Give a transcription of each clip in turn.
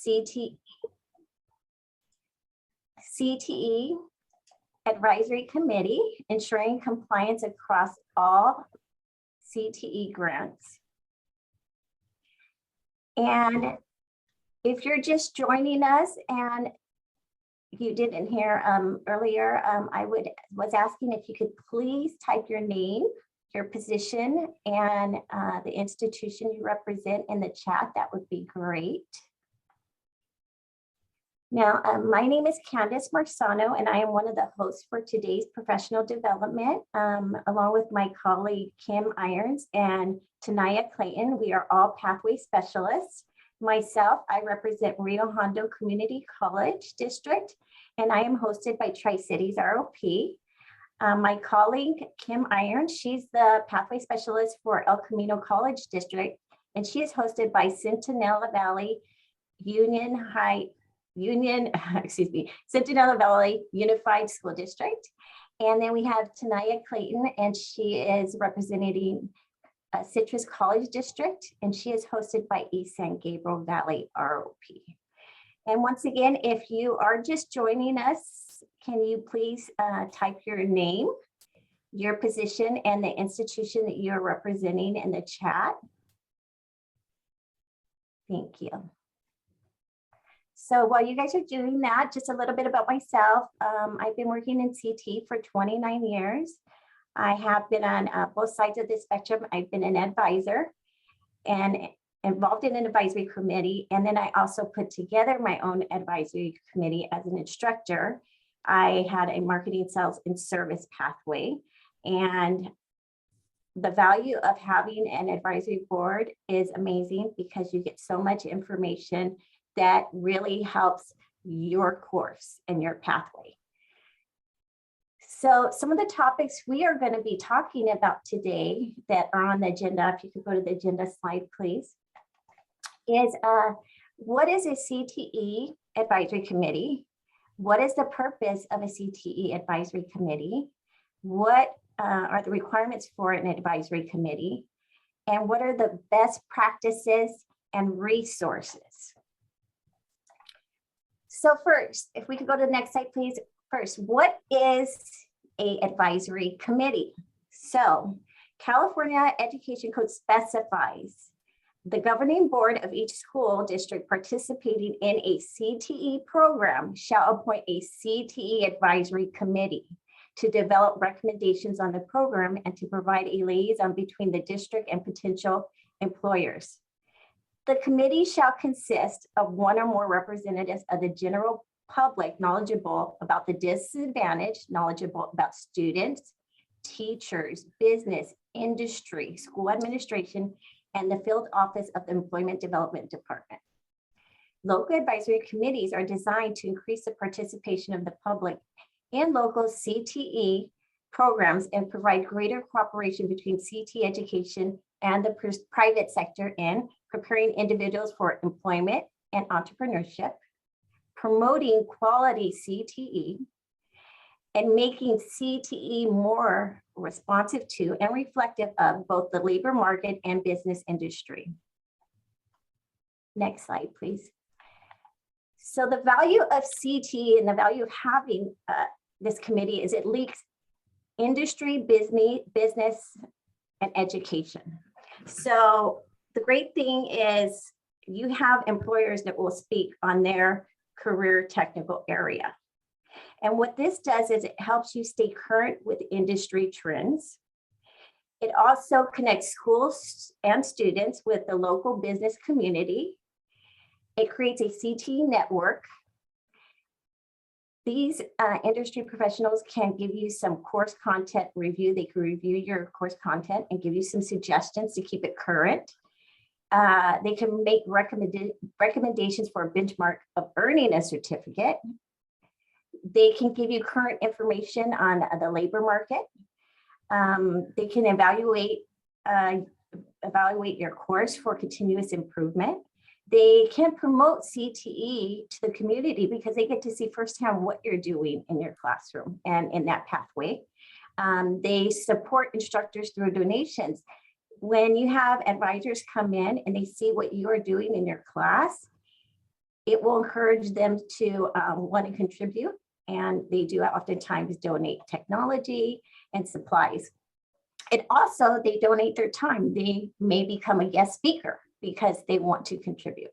CTE Advisory Committee, ensuring compliance across all CTE grants. And if you're just joining us and you didn't hear earlier, I was asking if you could please type your name, your position, and the institution you represent in the chat. That would be great. Now, my name is Candace Marsano, and I am one of the hosts for today's professional development, along with my colleague Kim Irons and Tanaya Clayton. We are all pathway specialists. Myself, I represent Rio Hondo Community College District, and I am hosted by Tri-Cities ROP. My colleague Kim Irons, she's the pathway specialist for El Camino College District, and she is hosted by Centinela Valley Centinela Valley Unified School District. And then we have Tanaya Clayton, and she is representing Citrus College District, and she is hosted by East San Gabriel Valley ROP. And once again, if you are just joining us, can you please type your name, your position, and the institution that you're representing in the chat? Thank you. So while you guys are doing that, just a little bit about myself. I've been working in CT for 29 years. I have been on both sides of the spectrum. I've been an advisor and involved in an advisory committee. And then I also put together my own advisory committee as an instructor. I had a marketing, sales, and service pathway. And the value of having an advisory board is amazing because you get so much information that really helps your course and your pathway. So some of the topics we are going to be talking about today that are on the agenda, if you could go to the agenda slide, please, is what is a CTE advisory committee? What is the purpose of a CTE advisory committee? What are the requirements for an advisory committee? And what are the best practices and resources? So first, if we could go to the next slide, please. First, what is an advisory committee? So California Education Code specifies the governing board of each school district participating in a CTE program shall appoint a CTE advisory committee to develop recommendations on the program and to provide a liaison between the district and potential employers. The committee shall consist of one or more representatives of the general public knowledgeable about the disadvantaged, knowledgeable about students, teachers, business, industry, school administration, and the field office of the Employment Development Department. Local advisory committees are designed to increase the participation of the public in local CTE programs and provide greater cooperation between CTE education and the private sector in preparing individuals for employment and entrepreneurship, promoting quality CTE, and making CTE more responsive to and reflective of both the labor market and business industry. Next slide, please. So the value of CTE and the value of having this committee is it links industry, business, and education. So the great thing is you have employers that will speak on their career technical area. And what this does is it helps you stay current with industry trends. It also connects schools and students with the local business community. It creates a CTE network. These industry professionals can give you some course content review. They can review your course content and give you some suggestions to keep it current. They can make recommendations for a benchmark of earning a certificate. They can give you current information on the labor market. They can evaluate your course for continuous improvement. They can promote CTE to the community because they get to see firsthand what you're doing in your classroom and in that pathway. They support instructors through donations. When you have advisors come in and they see what you are doing in your class, It will encourage them to want to contribute, and they do oftentimes donate technology and supplies. And also they donate their time. They may become a guest speaker because they want to contribute.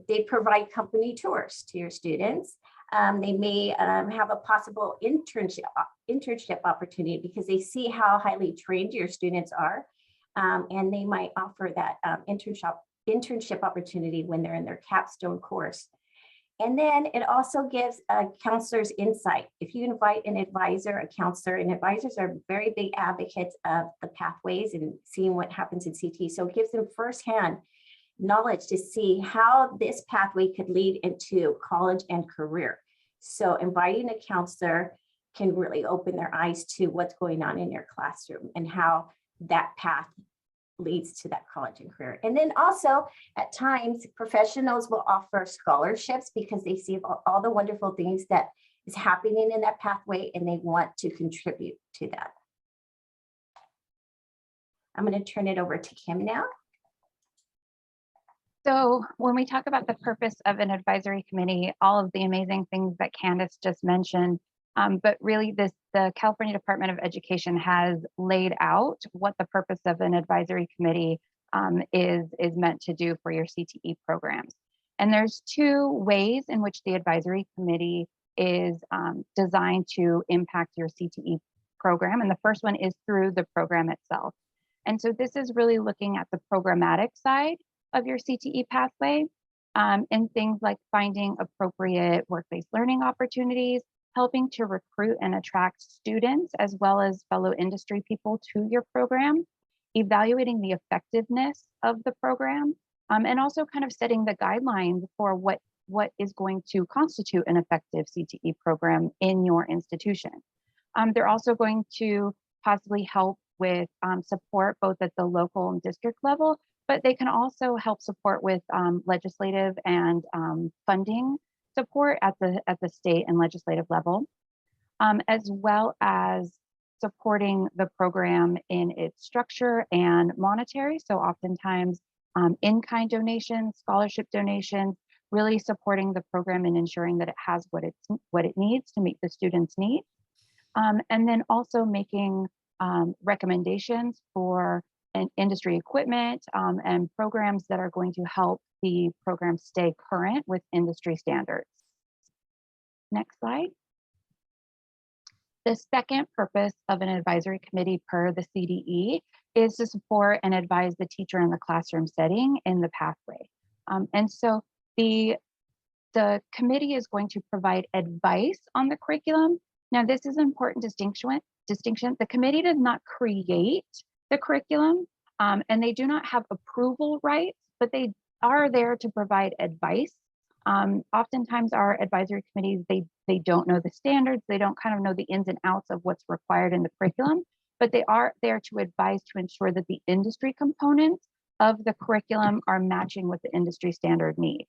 They provide company tours to your students. They may have a possible internship opportunity because they see how highly trained your students are. And they might offer that internship opportunity when they're in their capstone course. And then it also gives counselors insight. If you invite an advisor, a counselor, and advisors are very big advocates of the pathways and seeing what happens in CTE. So it gives them firsthand knowledge to see how this pathway could lead into college and career. So inviting a counselor can really open their eyes to what's going on in your classroom and how that path leads to that college and career. And then also at times professionals will offer scholarships because they see all the wonderful things that is happening in that pathway and they want to contribute to that. I'm going to turn it over to Kim now. So when we talk about the purpose of an advisory committee, all of the amazing things that Candace just mentioned, but really the California Department of Education has laid out what the purpose of an advisory committee is meant to do for your CTE programs. And there's two ways in which the advisory committee is designed to impact your CTE program. And the first one is through the program itself. And so this is really looking at the programmatic side of your CTE pathway, and things like finding appropriate work-based learning opportunities, helping to recruit and attract students as well as fellow industry people to your program, evaluating the effectiveness of the program, and also kind of setting the guidelines for what is going to constitute an effective CTE program in your institution. They're also going to possibly help with support both at the local and district level, but they can also help support with legislative and funding support at the state and legislative level, as well as supporting the program in its structure and monetary. So oftentimes in-kind donations, scholarship donations, really supporting the program and ensuring that it has what it needs to meet the students' needs. And then also making recommendations for industry equipment and programs that are going to help the program stay current with industry standards. Next slide. The second purpose of an advisory committee per the CDE is to support and advise the teacher in the classroom setting in the pathway. And so the committee is going to provide advice on the curriculum. Now, this is an important distinction. The committee does not create the curriculum, and they do not have approval rights, but they are there to provide advice. Oftentimes our advisory committees, they don't know the standards, they don't kind of know the ins and outs of what's required in the curriculum, but they are there to advise to ensure that the industry components of the curriculum are matching what the industry standard needs.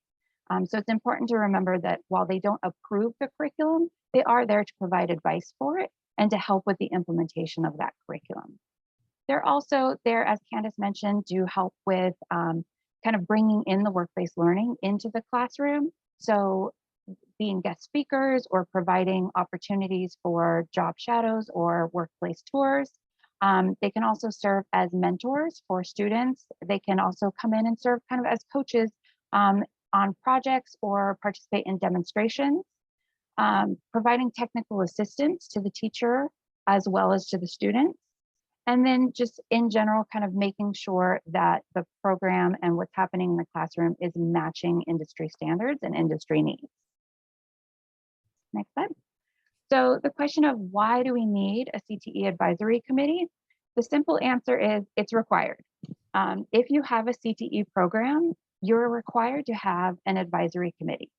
So it's important to remember that while they don't approve the curriculum, they are there to provide advice for it and to help with the implementation of that curriculum. They're also there, as Candace mentioned, to help with kind of bringing in the work-based learning into the classroom. So being guest speakers or providing opportunities for job shadows or workplace tours. They can also serve as mentors for students. They can also come in and serve kind of as coaches on projects or participate in demonstrations, providing technical assistance to the teacher as well as to the students. And then just in general, kind of making sure that the program and what's happening in the classroom is matching industry standards and industry needs. Next slide. So the question of why do we need a CTE advisory committee? The simple answer is it's required. If you have a CTE program, you're required to have an advisory committee.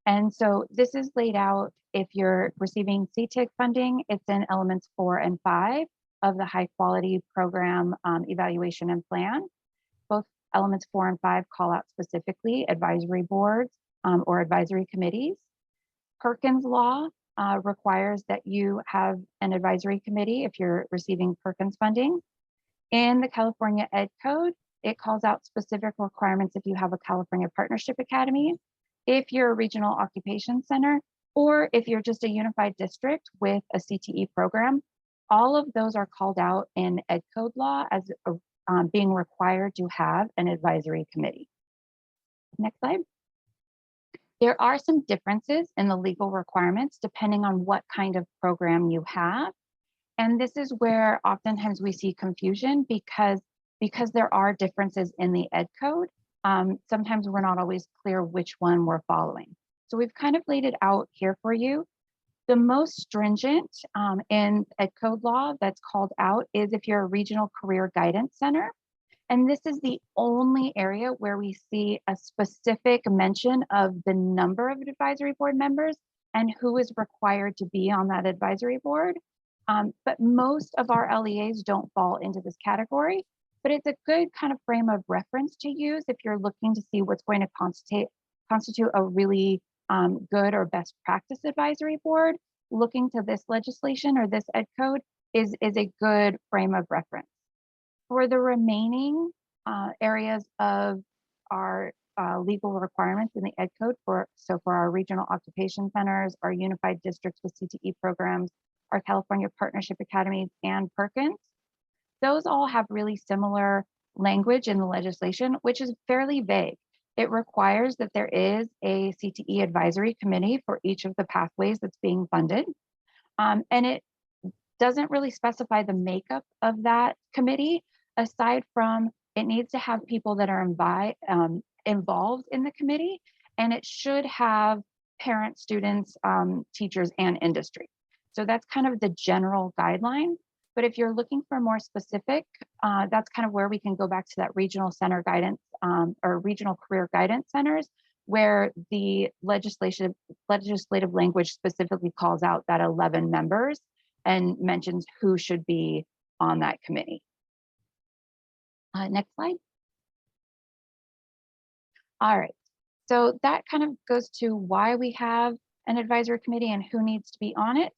And so this is laid out if you're receiving CTIC funding, it's in elements 4 and 5 of the high quality program evaluation and plan. Both elements 4 and 5 call out specifically advisory boards or advisory committees. Perkins law requires that you have an advisory committee if you're receiving Perkins funding. In the California Ed Code, it calls out specific requirements if you have a California Partnership Academy. If you're a regional occupation center, or if you're just a unified district with a CTE program, all of those are called out in Ed Code law as being required to have an advisory committee. Next slide. There are some differences in the legal requirements depending on what kind of program you have. And this is where oftentimes we see confusion because there are differences in the Ed Code. Sometimes we're not always clear which one we're following. So we've kind of laid it out here for you. The most stringent in Ed Code law that's called out is if you're a regional career guidance center. And this is the only area where we see a specific mention of the number of advisory board members and who is required to be on that advisory board. But most of our LEAs don't fall into this category, but it's a good kind of frame of reference to use if you're looking to see what's going to constitute a really good or best practice advisory board. Looking to this legislation or this Ed Code is a good frame of reference. For the remaining areas of our legal requirements in the Ed Code, for our regional occupation centers, our unified districts with CTE programs, our California Partnership Academies, and Perkins, those all have really similar language in the legislation, which is fairly vague. It requires that there is a CTE advisory committee for each of the pathways that's being funded. And it doesn't really specify the makeup of that committee, aside from it needs to have people that are involved in the committee, and it should have parents, students, teachers, and industry. So that's kind of the general guideline. But if you're looking for more specific, that's kind of where we can go back to that regional center guidance or regional career guidance centers, where the legislative language specifically calls out that 11 members and mentions who should be on that committee. Next slide. All right, so that kind of goes to why we have an advisory committee and who needs to be on it.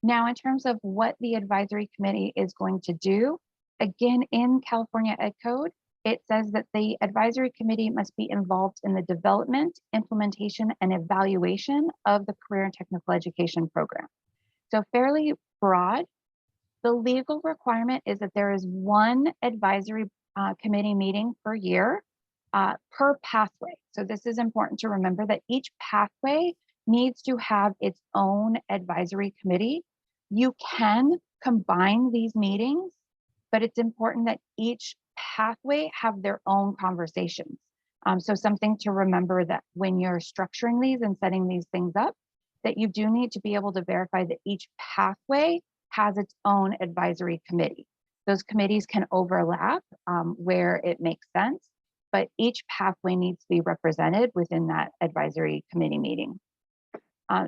Now, in terms of what the advisory committee is going to do, again, in California Ed Code, it says that the advisory committee must be involved in the development, implementation, and evaluation of the career and technical education program. So fairly broad. The legal requirement is that there is one advisory committee meeting per year per pathway. So this is important to remember that each pathway needs to have its own advisory committee. You can combine these meetings, but it's important that each pathway have their own conversations. So something to remember that when you're structuring these and setting these things up, that you do need to be able to verify that each pathway has its own advisory committee. Those committees can overlap where it makes sense, but each pathway needs to be represented within that advisory committee meeting.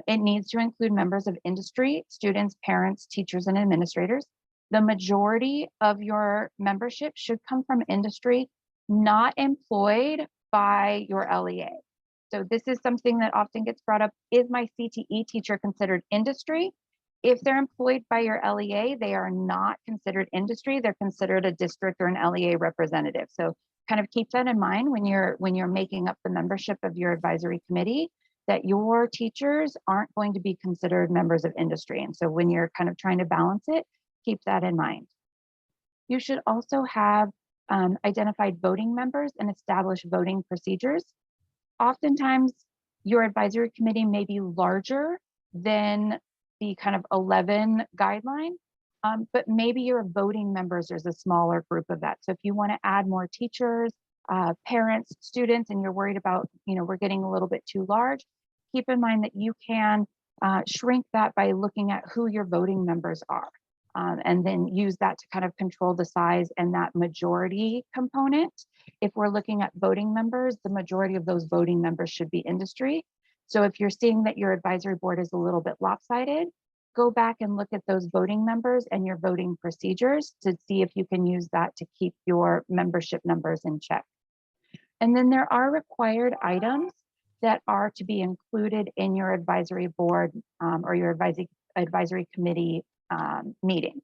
It needs to include members of industry, students, parents, teachers, and administrators. The majority of your membership should come from industry, not employed by your LEA. So this is something that often gets brought up. Is my CTE teacher considered industry? If they're employed by your LEA, they are not considered industry. They're considered a district or an LEA representative. So kind of keep that in mind when you're making up the membership of your advisory committee, that your teachers aren't going to be considered members of industry. And so when you're kind of trying to balance it, keep that in mind. You should also have identified voting members and established voting procedures. Oftentimes, your advisory committee may be larger than the kind of 11 guideline, but maybe your voting members, there's a smaller group of that. So if you want to add more teachers, parents, students, and you're worried about, we're getting a little bit too large, keep in mind that you can shrink that by looking at who your voting members are. And then use that to kind of control the size and that majority component. If we're looking at voting members, the majority of those voting members should be industry. So if you're seeing that your advisory board is a little bit lopsided, go back and look at those voting members and your voting procedures to see if you can use that to keep your membership numbers in check. And then there are required items that are to be included in your advisory board or your advisory committee meetings.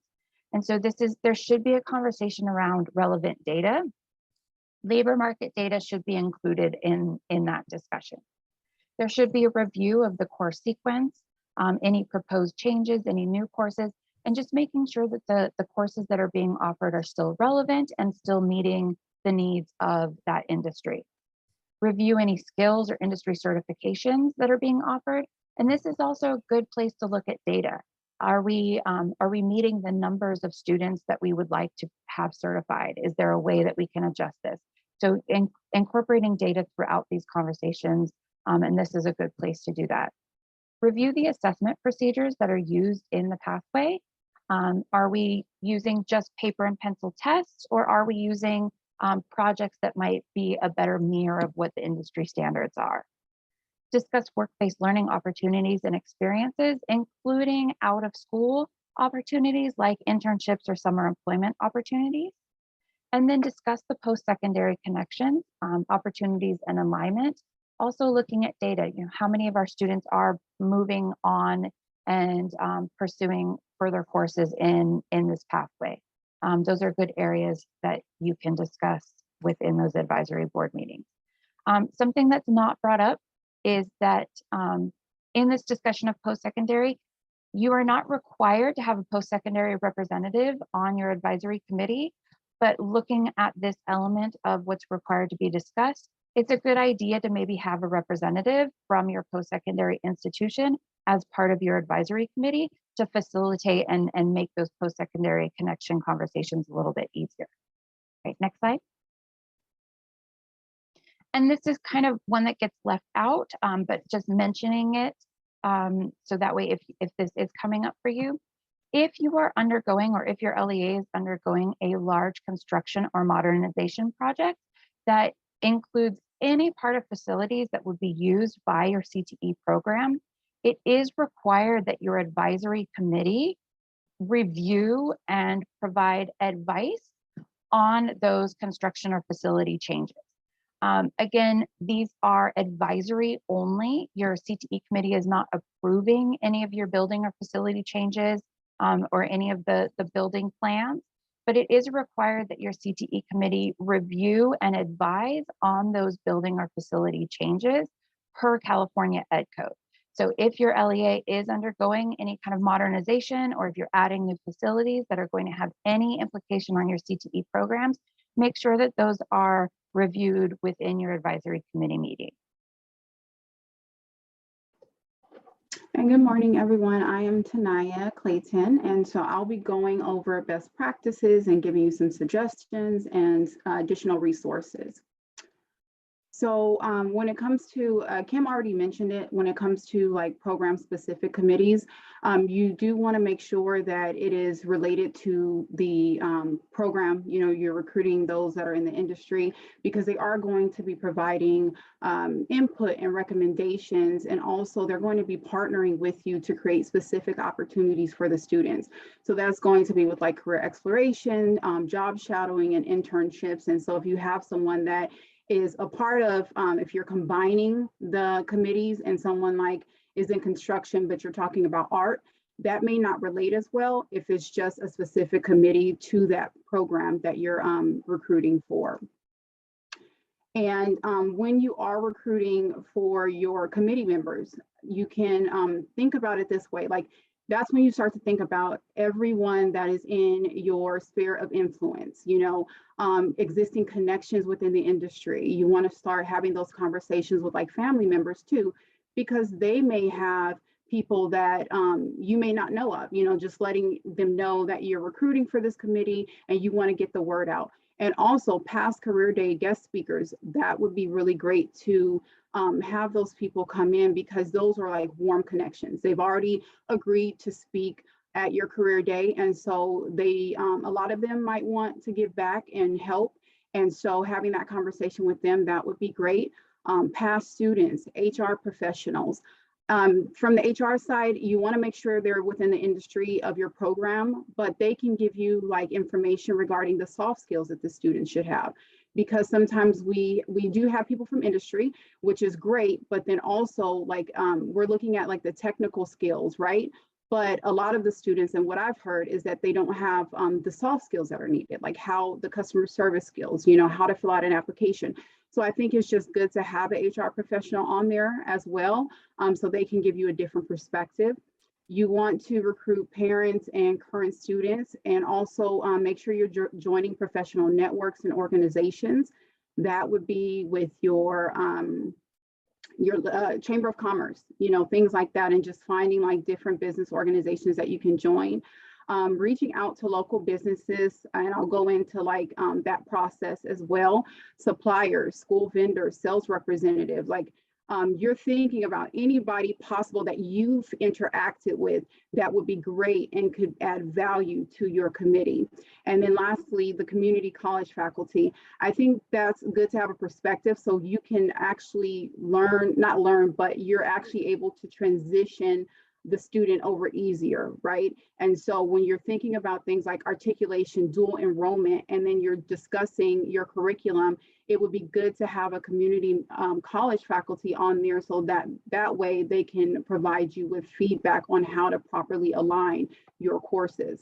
And so there should be a conversation around relevant data. Labor market data should be included in that discussion. There should be a review of the course sequence, any proposed changes, any new courses, and just making sure that the courses that are being offered are still relevant and still meeting the needs of that industry. Review any skills or industry certifications that are being offered. And this is also a good place to look at data. Are we meeting the numbers of students that we would like to have certified? Is there a way that we can adjust this? So incorporating data throughout these conversations, and this is a good place to do that. Review the assessment procedures that are used in the pathway. Are we using just paper and pencil tests, or are we using projects that might be a better mirror of what the industry standards are? Discuss work-based learning opportunities and experiences, including out of school opportunities like internships or summer employment opportunities. And then discuss the post-secondary connections, opportunities and alignment. Also looking at data, how many of our students are moving on and pursuing further courses in this pathway. Those are good areas that you can discuss within those advisory board meetings. Something that's not brought up is that in this discussion of post-secondary, you are not required to have a post-secondary representative on your advisory committee, but looking at this element of what's required to be discussed, it's a good idea to maybe have a representative from your post-secondary institution as part of your advisory committee to facilitate and make those post-secondary connection conversations a little bit easier. Right, next slide. And this is kind of one that gets left out, but just mentioning it so that way if this is coming up for you, if you are undergoing or if your LEA is undergoing a large construction or modernization project that includes any part of facilities that would be used by your CTE program, it is required that your advisory committee review and provide advice on those construction or facility changes. Again, these are advisory only. Your CTE committee is not approving any of your building or facility changes or any of the building plans, but it is required that your CTE committee review and advise on those building or facility changes per California Ed Code. So if your LEA is undergoing any kind of modernization, or if you're adding new facilities that are going to have any implication on your CTE programs, make sure that those are reviewed within your advisory committee meeting. And good morning, everyone. I am Tanaya Clayton, and so I'll be going over best practices and giving you some suggestions and additional resources. So when it comes to, Kim already mentioned it, when it comes to like program specific committees, you do want to make sure that it is related to the program, you're recruiting those that are in the industry, because they are going to be providing input and recommendations, and also they're going to be partnering with you to create specific opportunities for the students. So that's going to be with like career exploration, job shadowing and internships. And so if you have someone that is a part of, if you're combining the committees and someone like is in construction, but you're talking about art, that may not relate as well if it's just a specific committee to that program that you're recruiting for. And when you are recruiting for your committee members, you can think about it this way, like that's when you start to think about everyone that is in your sphere of influence, existing connections within the industry. You want to start having those conversations with like family members too, because they may have people that you may not know of, just letting them know that you're recruiting for this committee and you want to get the word out. And also past career day guest speakers, that would be really great to have those people come in, because those are like warm connections. They've already agreed to speak at your career day. And so they, a lot of them might want to give back and help. And so having that conversation with them, that would be great. Past students, HR professionals. From the HR side, you want to make sure they're within the industry of your program, but they can give you like information regarding the soft skills that the students should have. Because sometimes we do have people from industry, which is great, but then also like we're looking at like the technical skills, right? But a lot of the students, and what I've heard is that they don't have the soft skills that are needed, like how the customer service skills, how to fill out an application. So I think it's just good to have an HR professional on there as well, so they can give you a different perspective. You want to recruit parents and current students, and also make sure you're joining professional networks and organizations. That would be with your Chamber of Commerce, things like that, and just finding like different business organizations that you can join. Reaching out to local businesses, and I'll go into like that process as well. Suppliers, school vendors, sales representatives, like you're thinking about anybody possible that you've interacted with that would be great and could add value to your committee. And then lastly, the community college faculty. I think that's good to have a perspective so you can actually not learn, but you're actually able to transition the student over easier, right? And so when you're thinking about things like articulation, dual enrollment, and then you're discussing your curriculum, it would be good to have a community college faculty on there so that way they can provide you with feedback on how to properly align your courses.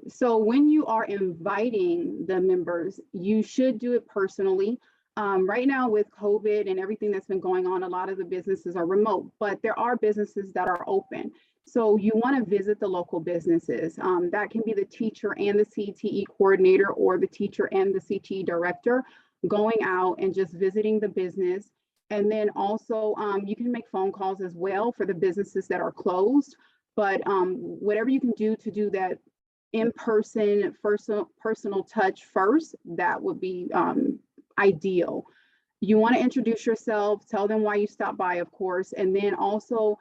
So when you are inviting the members, you should do it personally. Right now with COVID and everything that's been going on, a lot of the businesses are remote, but there are businesses that are open. So you want to visit the local businesses. That can be the teacher and the CTE coordinator, or the teacher and the CTE director, going out and just visiting the business. And then also you can make phone calls as well for the businesses that are closed. But whatever you can do to do that in-person, personal touch first, that would be ideal. You want to introduce yourself, tell them why you stopped by, of course, and then also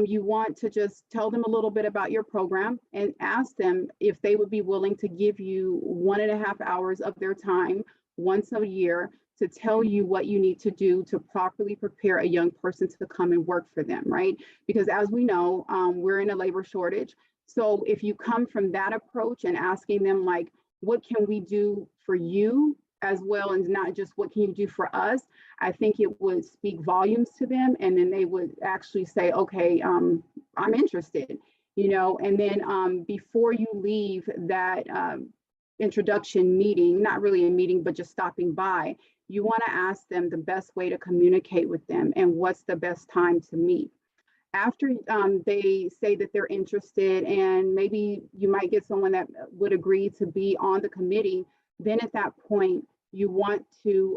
you want to just tell them a little bit about your program and ask them if they would be willing to give you 1.5 hours of their time once a year to tell you what you need to do to properly prepare a young person to come and work for them, right? Because as we know, we're in a labor shortage. So if you come from that approach and asking them like, what can we do for you as well, and not just what can you do for us, I think it would speak volumes to them, and then they would actually say, okay, I'm interested, and then before you leave that introduction meeting, not really a meeting, but just stopping by, you want to ask them the best way to communicate with them and what's the best time to meet. After they say that they're interested, and maybe you might get someone that would agree to be on the committee, then at that point, you want to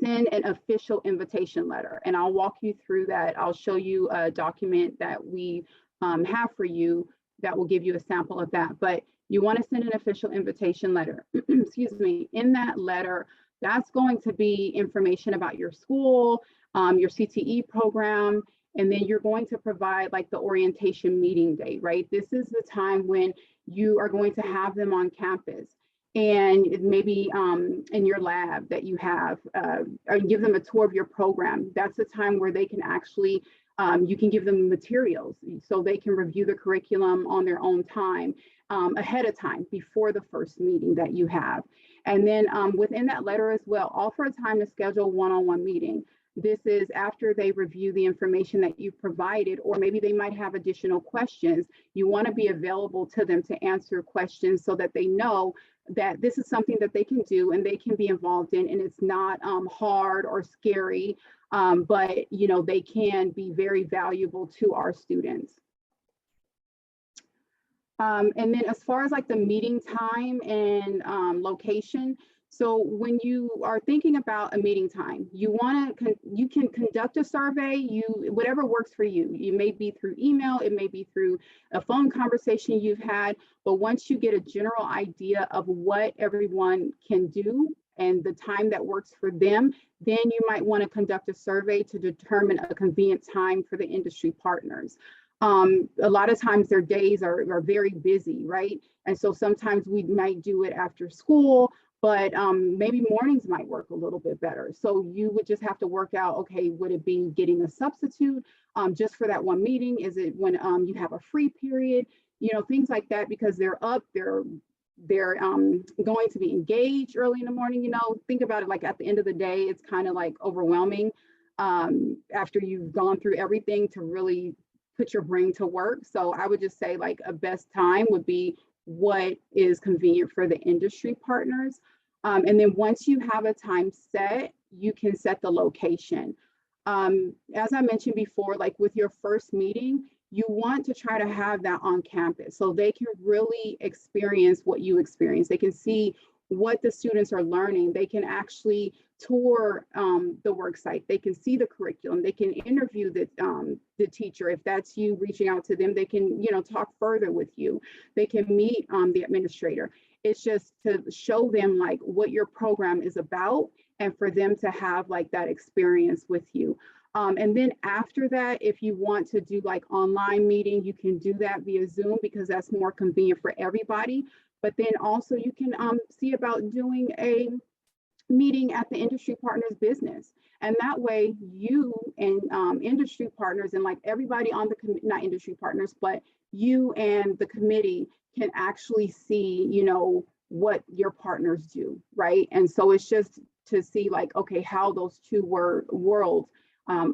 send an official invitation letter. And I'll walk you through that. I'll show you a document that we have for you that will give you a sample of that. But you want to send an official invitation letter. Excuse me. In that letter, that's going to be information about your school, your CTE program, and then you're going to provide like the orientation meeting date, right? This is the time when you are going to have them on campus, and maybe in your lab that you have, or give them a tour of your program. That's the time where they can actually, you can give them materials so they can review the curriculum on their own time, ahead of time, before the first meeting that you have. And then within that letter as well, offer a time to schedule one-on-one meeting. This is after they review the information that you've provided, or maybe they might have additional questions. You want to be available to them to answer questions so that they know that this is something that they can do and they can be involved in, and it's not hard or scary, but they can be very valuable to our students. And then as far as like the meeting time and location, so when you are thinking about a meeting time, you can conduct a survey, whatever works for you. It may be through email, it may be through a phone conversation you've had, but once you get a general idea of what everyone can do and the time that works for them, then you might want to conduct a survey to determine a convenient time for the industry partners. A lot of times their days are very busy, right? And so sometimes we might do it after school, but maybe mornings might work a little bit better. So you would just have to work out, okay, would it be getting a substitute just for that one meeting? Is it when you have a free period? Things like that, because they're up, they're going to be engaged early in the morning. Think about it, like at the end of the day, it's kind of like overwhelming after you've gone through everything to really put your brain to work. So I would just say like a best time would be what is convenient for the industry partners. And then once you have a time set, you can set the location. As I mentioned before, like with your first meeting, you want to try to have that on campus so they can really experience what you experience. They can see what the students are learning. They can actually tour the work site. They can see the curriculum. They can interview the teacher. If that's you reaching out to them, they can, you know, talk further with you. They can meet the administrator. It's just to show them like what your program is about and for them to have like that experience with you. And then after that, if you want to do like online meeting, you can do that via Zoom because that's more convenient for everybody. But then also you can see about doing a meeting at the industry partners business. And that way you and industry partners and like everybody on the not industry partners, but you and the committee can actually see, you know, what your partners do, right? And so it's just to see like, okay, how those two worlds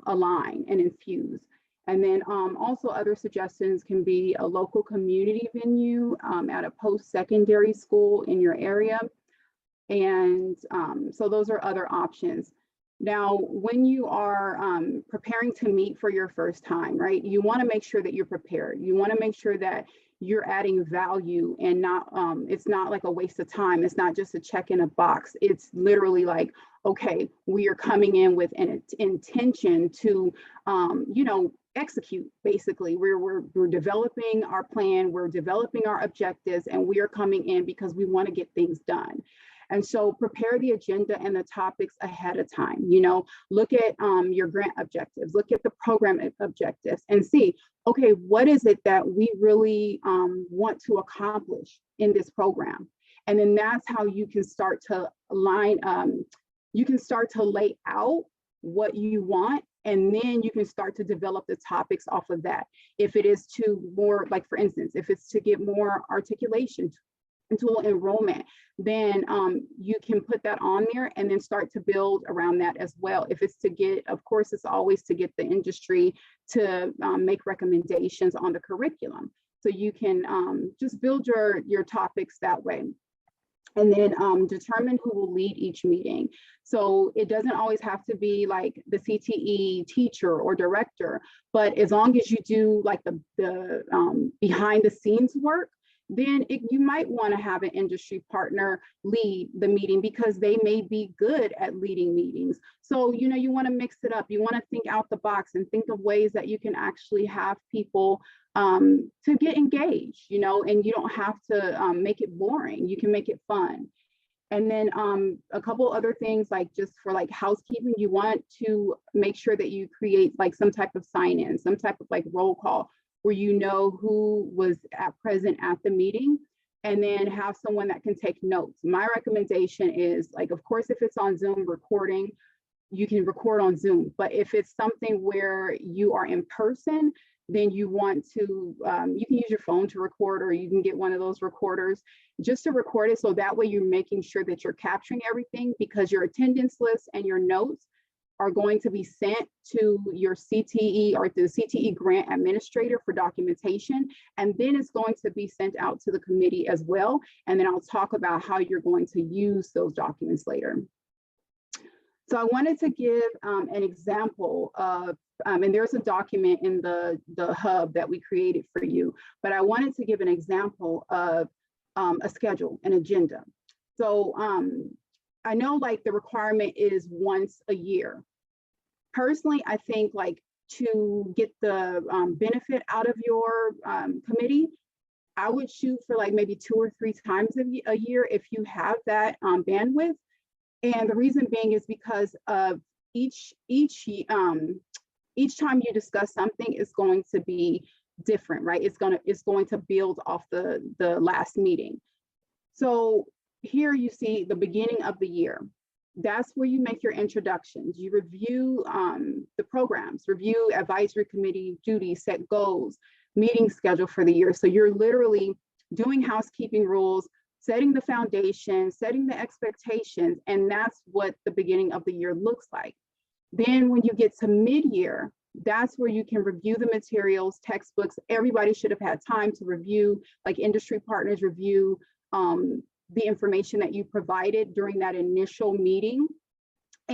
align and infuse. And then also other suggestions can be a local community venue at a post-secondary school in your area. And so those are other options. Now, when you are preparing to meet for your first time, right, you want to make sure that you're prepared. You want to make sure that you're adding value and not, it's not like a waste of time. It's not just a check in a box. It's literally like, okay, we are coming in with an intention to, you know, execute. Basically, we're developing our plan, we're developing our objectives, and we are coming in because we want to get things done. And so prepare the agenda and the topics ahead of time. You know, look at your grant objectives, look at the program objectives and see, okay, what is it that we really want to accomplish in this program? And then that's how you can start to line, you can start to lay out what you want, and then you can start to develop the topics off of that. If it is to more, like for instance, if it's to get more articulation, tool enrollment, then you can put that on there and then start to build around that as well. If it's to get, of course, it's always to get the industry to make recommendations on the curriculum. So you can just build your topics that way. And then determine who will lead each meeting. So it doesn't always have to be like the CTE teacher or director, but as long as you do like the behind the scenes work, then you might want to have an industry partner lead the meeting because they may be good at leading meetings. So, you know, you want to mix it up. You want to think out the box and think of ways that you can actually have people to get engaged, you know, and you don't have to make it boring. You can make it fun. And then a couple other things, like just for like housekeeping, you want to make sure that you create like some type of sign-in, some type of like roll call, where you know who was present at the meeting, and then have someone that can take notes. My recommendation is like, of course, if it's on Zoom recording, you can record on Zoom. But if it's something where you are in person, then you want to, you can use your phone to record, or you can get one of those recorders just to record it. So that way you're making sure that you're capturing everything, because your attendance list and your notes are going to be sent to your CTE or the CTE grant administrator for documentation. And then it's going to be sent out to the committee as well. And then I'll talk about how you're going to use those documents later. So I wanted to give an example of, and there's a document in the hub that we created for you, but I wanted to give an example of a schedule, an agenda. So I know like the requirement is once a year. Personally, I think like to get the benefit out of your committee, I would shoot for like maybe 2 or 3 times a year if you have that bandwidth. And the reason being is because of each time you discuss something is going to be different, right? It's going to build off the last meeting. So here you see the beginning of the year. That's where you make your introductions. You review the programs, review advisory committee duties, set goals, meeting schedule for the year. So you're literally doing housekeeping rules, setting the foundation, setting the expectations, and that's what the beginning of the year looks like. Then when you get to mid-year, that's where you can review the materials, textbooks. Everybody should have had time to review, like industry partners review the information that you provided during that initial meeting.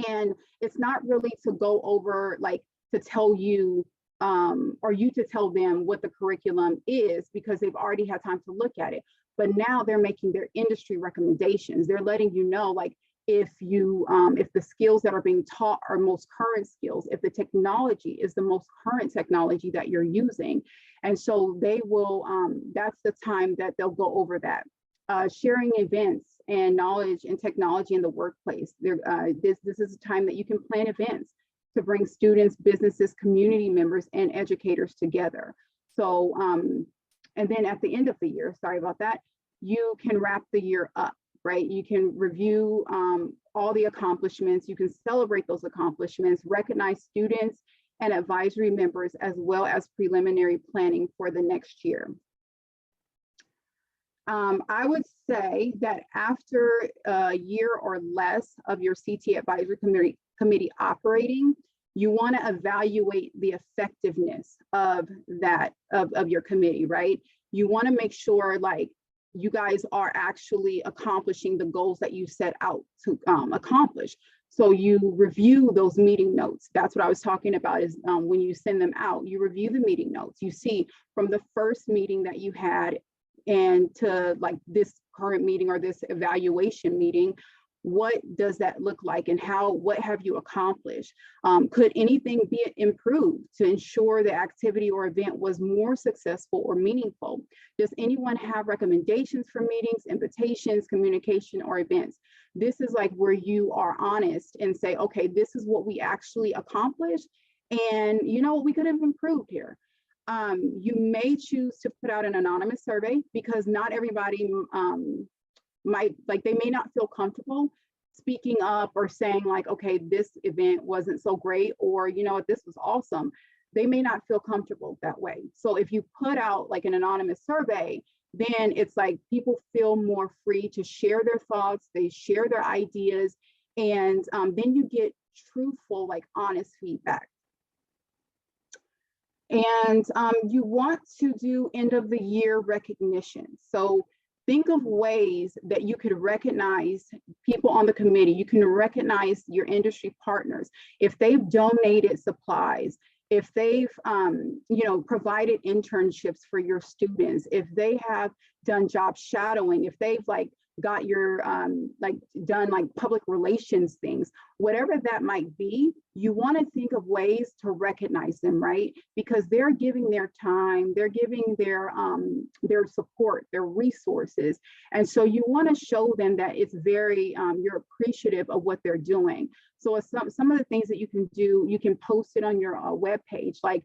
And it's not really to go over, like, to tell you or you to tell them what the curriculum is, because they've already had time to look at it. But now they're making their industry recommendations. They're letting you know, like, if the skills that are being taught are most current skills, if the technology is the most current technology that you're using. And so they will, that's the time that they'll go over that. Sharing events and knowledge and technology in the workplace. This is a time that you can plan events to bring students, businesses, community members, and educators together. So, and then at the end of the year, sorry about that, you can wrap the year up, right? You can review all the accomplishments, you can celebrate those accomplishments, recognize students and advisory members, as well as preliminary planning for the next year. I would say that after a year or less of your CTE advisory committee operating, you want to evaluate the effectiveness of that, of your committee, right? You want to make sure, like, you guys are actually accomplishing the goals that you set out to accomplish. So you review those meeting notes. That's what I was talking about, is when you send them out, you review the meeting notes. You see from the first meeting that you had and to, like, this current meeting or this evaluation meeting, what does that look like, and what have you accomplished? Could anything be improved to ensure the activity or event was more successful or meaningful? Does anyone have recommendations for meetings, invitations, communication, or events? This is like where you are honest and say, okay, this is what we actually accomplished, and you know what, we could have improved here. You may choose to put out an anonymous survey, because not everybody they may not feel comfortable speaking up or saying, like, okay, this event wasn't so great, or, you know what, this was awesome. They may not feel comfortable that way. So if you put out like an anonymous survey, then it's like people feel more free to share their thoughts, they share their ideas, and then you get truthful, like, honest feedback. And you want to do end of the year recognition. So think of ways that you could recognize people on the committee. You can recognize your industry partners. If they've donated supplies, if they've provided internships for your students, if they have done job shadowing, if they've got your done public relations things, whatever that might be, you want to think of ways to recognize them, right? Because they're giving their time, they're giving their support, their resources. And so you want to show them that it's very, you're appreciative of what they're doing. So some of the things that you can do, you can post it on your webpage, like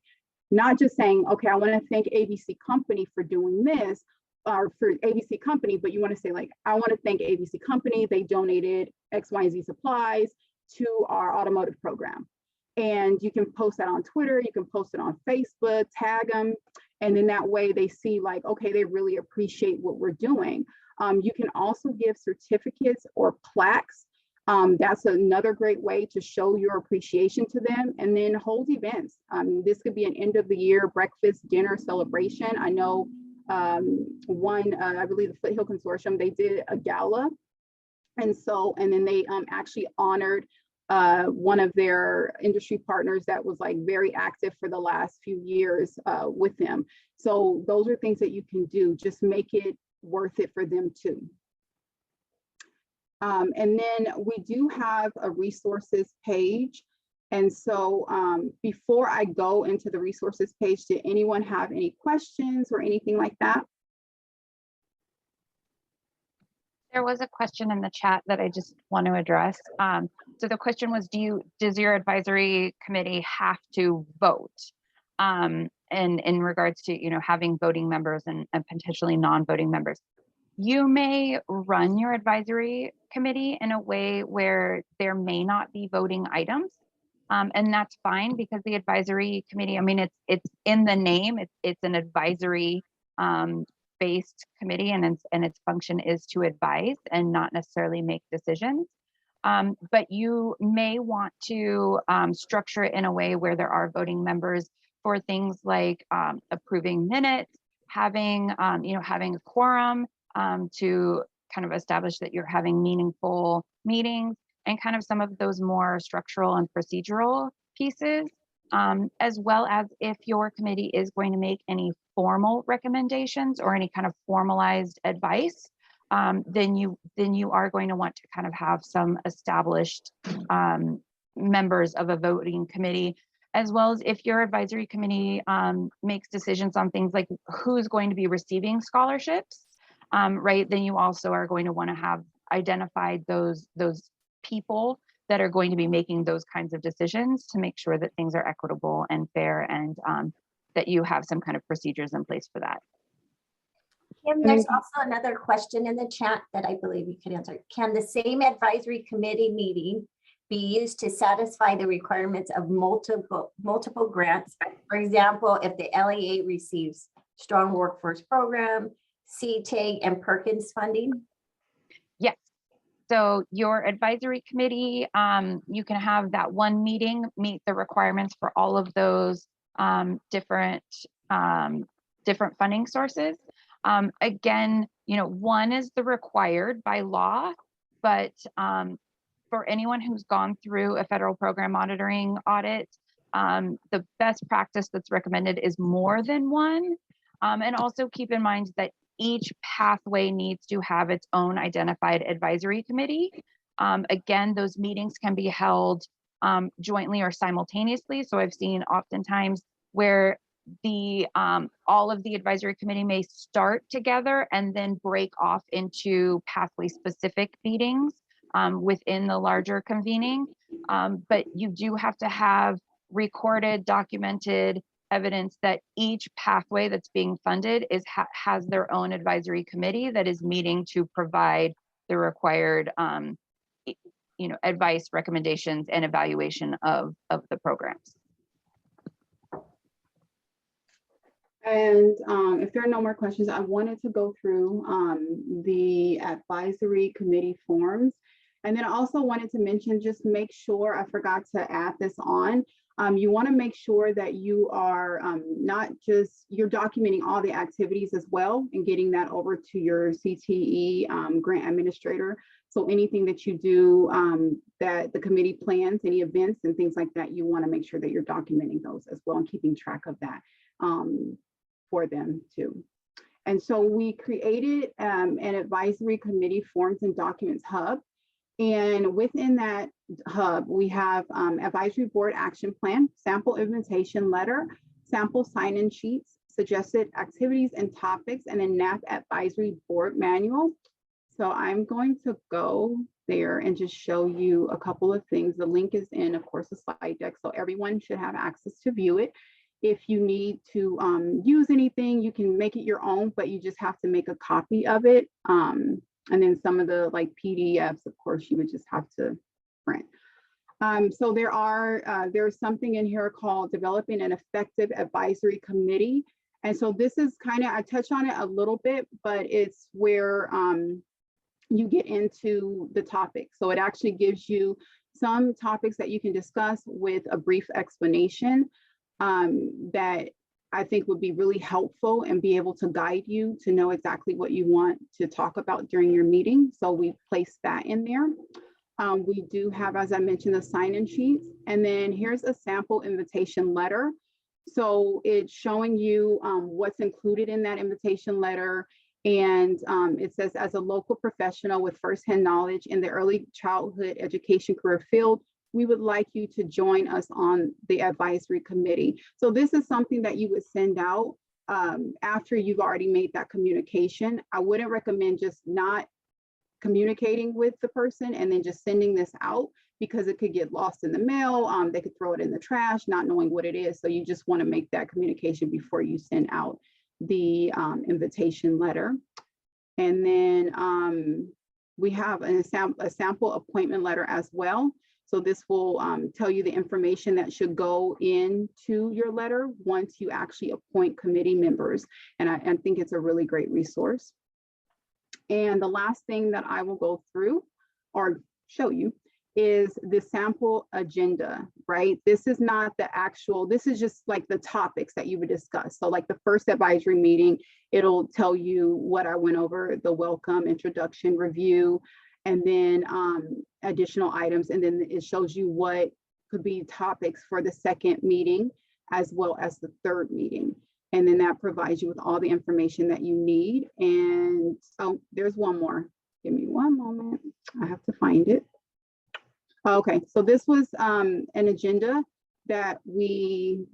not just saying, okay, I want to thank ABC Company for doing this, or for ABC Company, but you want to say, like, I want to thank ABC Company. They donated X, Y, and Z supplies to our automotive program. And you can post that on Twitter, you can post it on Facebook, tag them. And then that way they see, like, okay, they really appreciate what we're doing. You can also give certificates or plaques. That's another great way to show your appreciation to them. And then hold events. This could be an end of the year breakfast, dinner, celebration. I know I believe the Foothill Consortium, they did a gala. And then they actually honored one of their industry partners that was very active for the last few years with them. So those are things that you can do, just make it worth it for them too. And then we do have a resources page. And so before I go into the resources page, did anyone have any questions or anything like that? There was a question in the chat that I just want to address. So the question was, does your advisory committee have to vote? And in regards to, having voting members and potentially non-voting members. You may run your advisory committee in a way where there may not be voting items. And that's fine, because the advisory committee, it's in the name, it's an advisory based committee, and its function is to advise and not necessarily make decisions. But you may want to structure it in a way where there are voting members for things like approving minutes, having a quorum to kind of establish that you're having meaningful meetings and kind of some of those more structural and procedural pieces, as well as if your committee is going to make any formal recommendations or any kind of formalized advice, then you are going to want to kind of have some established members of a voting committee, as well as if your advisory committee makes decisions on things like who's going to be receiving scholarships, right? Then you also are going to want to have identified those people that are going to be making those kinds of decisions to make sure that things are equitable and fair, and that you have some kind of procedures in place for that. Kim, there's also another question in the chat that I believe you can answer. Can the same advisory committee meeting be used to satisfy the requirements of multiple grants? For example, if the LEA receives Strong Workforce Program, CTE, and Perkins funding? Yes. So your advisory committee, you can have that one meeting meet the requirements for all of those different funding sources. Again, one is the required by law, but for anyone who's gone through a federal program monitoring audit, the best practice that's recommended is more than one. And also keep in mind that each pathway needs to have its own identified advisory committee. Again, those meetings can be held jointly or simultaneously. So I've seen oftentimes where all of the advisory committee may start together and then break off into pathway specific meetings within the larger convening. But you do have to have recorded, documented evidence that each pathway that's being funded has their own advisory committee that is meeting to provide the required advice, recommendations, and evaluation of the programs. And if there are no more questions, I wanted to go through the advisory committee forms. And then I also wanted to mention, just make sure, I forgot to add this on, you want to make sure that you are you're documenting all the activities as well and getting that over to your CTE grant administrator. So anything that you do that the committee plans, any events and things like that, you want to make sure that you're documenting those as well and keeping track of that for them too. And so we created an advisory committee forms and documents hub. And within that hub, we have advisory board action plan, sample invitation letter, sample sign-in sheets, suggested activities and topics, and then NAP advisory board manual. So I'm going to go there and just show you a couple of things. The link is in, of course, the slide deck, so everyone should have access to view it. If you need to use anything, you can make it your own, but you just have to make a copy of it. And then some of the PDFs, of course, you would just have to print. So there's something in here called developing an effective advisory committee. And so this is I touch on it a little bit, but it's where you get into the topic. So it actually gives you some topics that you can discuss with a brief explanation that I think would be really helpful and be able to guide you to know exactly what you want to talk about during your meeting. So we place that in there. We do have, as I mentioned, the sign-in sheets, and then here's a sample invitation letter. So it's showing you what's included in that invitation letter. And it says, as a local professional with firsthand knowledge in the early childhood education career field, we would like you to join us on the advisory committee. So this is something that you would send out after you've already made that communication. I wouldn't recommend just not communicating with the person and then just sending this out, because it could get lost in the mail. They could throw it in the trash, not knowing what it is. So you just want to make that communication before you send out the invitation letter. And then we have a sample appointment letter as well. So this will tell you the information that should go into your letter once you actually appoint committee members. And I think it's a really great resource. And the last thing that I will go through or show you is the sample agenda, right? This is not the actual, this is just like the topics that you would discuss. So like the first advisory meeting, it'll tell you what I went over, the welcome, introduction, review, and then additional items. And then it shows you what could be topics for the second meeting, as well as the third meeting. And then that provides you with all the information that you need. And oh, there's one more. Give me one moment. I have to find it. Okay, so this was an agenda that we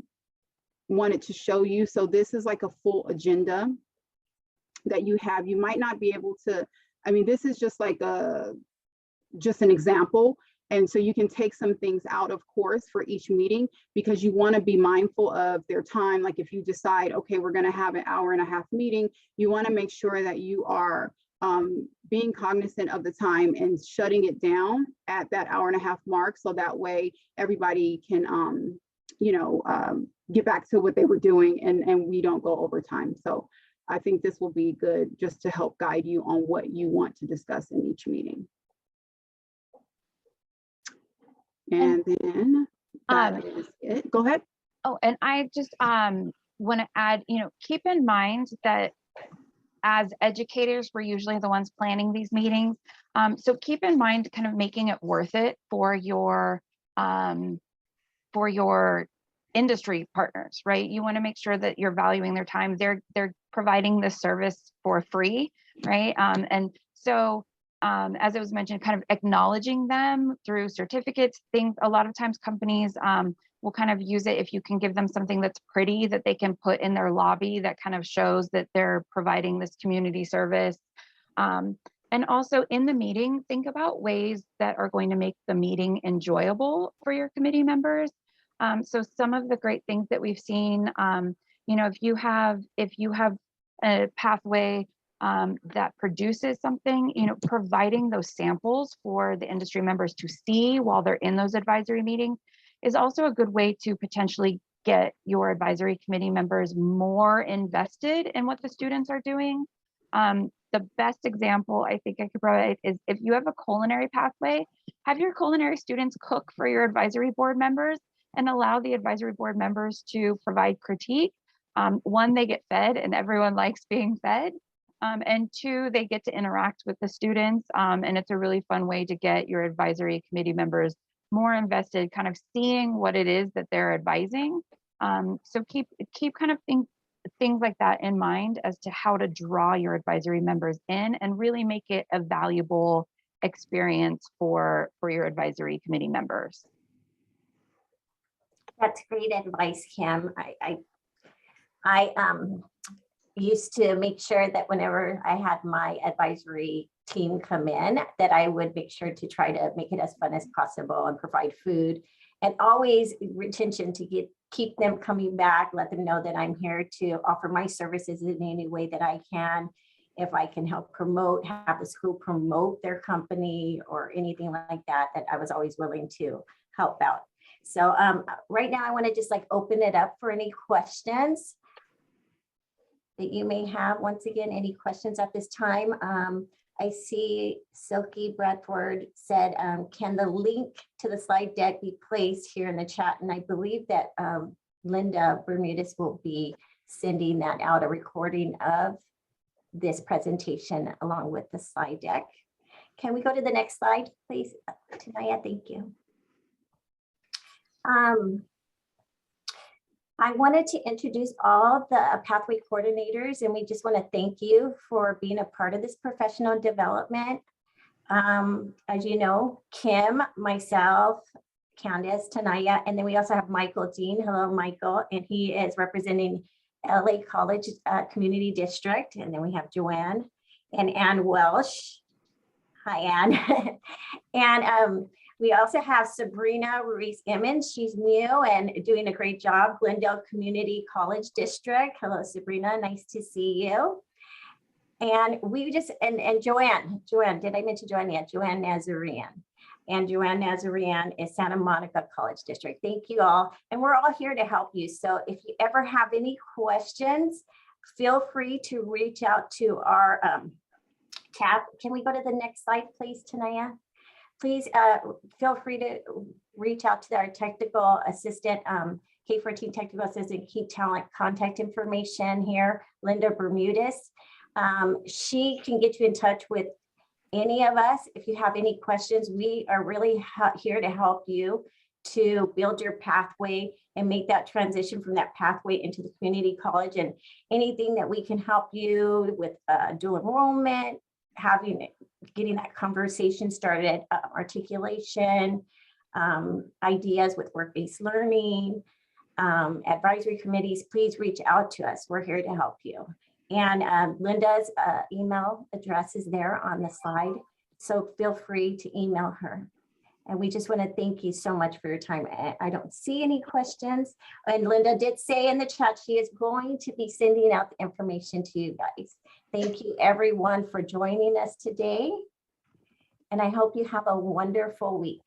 wanted to show you. So this is like a full agenda that you have. You might not be able to, I mean, this is just like just an example. And so you can take some things out, of course, for each meeting, because you want to be mindful of their time. Like if you decide, okay, we're going to have an hour-and-a-half meeting, you want to make sure that you are being cognizant of the time and shutting it down at that hour-and-a-half mark. So that way everybody can, get back to what they were doing and we don't go over time. So I think this will be good just to help guide you on what you want to discuss in each meeting. And then that is it. Go ahead. Oh, and I just want to add, keep in mind that as educators, we're usually the ones planning these meetings. So keep in mind kind of making it worth it for your industry partners, right? You want to make sure that you're valuing their time. They're providing this service for free, right? And so as it was mentioned, kind of acknowledging them through certificates, things, a lot of times companies will kind of use it if you can give them something that's pretty that they can put in their lobby that kind of shows that they're providing this community service. And also in the meeting, think about ways that are going to make the meeting enjoyable for your committee members. So some of the great things that we've seen, if you have a pathway that produces something, providing those samples for the industry members to see while they're in those advisory meetings is also a good way to potentially get your advisory committee members more invested in what the students are doing. The best example I think I could provide is if you have a culinary pathway, have your culinary students cook for your advisory board members and allow the advisory board members to provide critique. One, they get fed and everyone likes being fed. And two, they get to interact with the students. And it's a really fun way to get your advisory committee members more invested, kind of seeing what it is that they're advising. So keep kind of things like that in mind as to how to draw your advisory members in and really make it a valuable experience for your advisory committee members. That's great advice, Kim. I used to make sure that whenever I had my advisory team come in, that I would make sure to try to make it as fun as possible and provide food, and always retention to keep them coming back, let them know that I'm here to offer my services in any way that I can. If I can help have the school promote their company or anything like that, that I was always willing to help out. So right now I want to just open it up for any questions that you may have. Once again, any questions at this time? I see Silky Bradford said, can the link to the slide deck be placed here in the chat? And I believe that Linda Bermudez will be sending that out, a recording of this presentation along with the slide deck. Can we go to the next slide, please, Tanaya? Thank you. I wanted to introduce all the pathway coordinators, and we just want to thank you for being a part of this professional development. As you know, Kim, myself, Candace, Tanaya, and then we also have Michael Dean. Hello, Michael, and he is representing LA College Community District. And then we have Joanne and Ann Welsh. Hi, Ann. And we also have Sabrina Ruiz-Emmons. She's new and doing a great job. Glendale Community College District. Hello, Sabrina. Nice to see you. And we just, and Joanne, did I mention Joanne? Yeah, Joanne Nazarian. And Joanne Nazarian is Santa Monica College District. Thank you all. And we're all here to help you. So if you ever have any questions, feel free to reach out to our tab. Can we go to the next slide, please, Tanaya? please feel free to reach out to our technical assistant, K14 technical assistant, Keep Talent contact information here, Linda Bermudez. She can get you in touch with any of us. If you have any questions, we are really here to help you to build your pathway and make that transition from that pathway into the community college, and anything that we can help you with dual enrollment, getting that conversation started, articulation, ideas with work-based learning, advisory committees, please reach out to us. We're here to help you. And Linda's email address is there on the slide, so feel free to email her. And we just want to thank you so much for your time. I don't see any questions. And Linda did say in the chat, she is going to be sending out the information to you guys. Thank you everyone for joining us today. And I hope you have a wonderful week.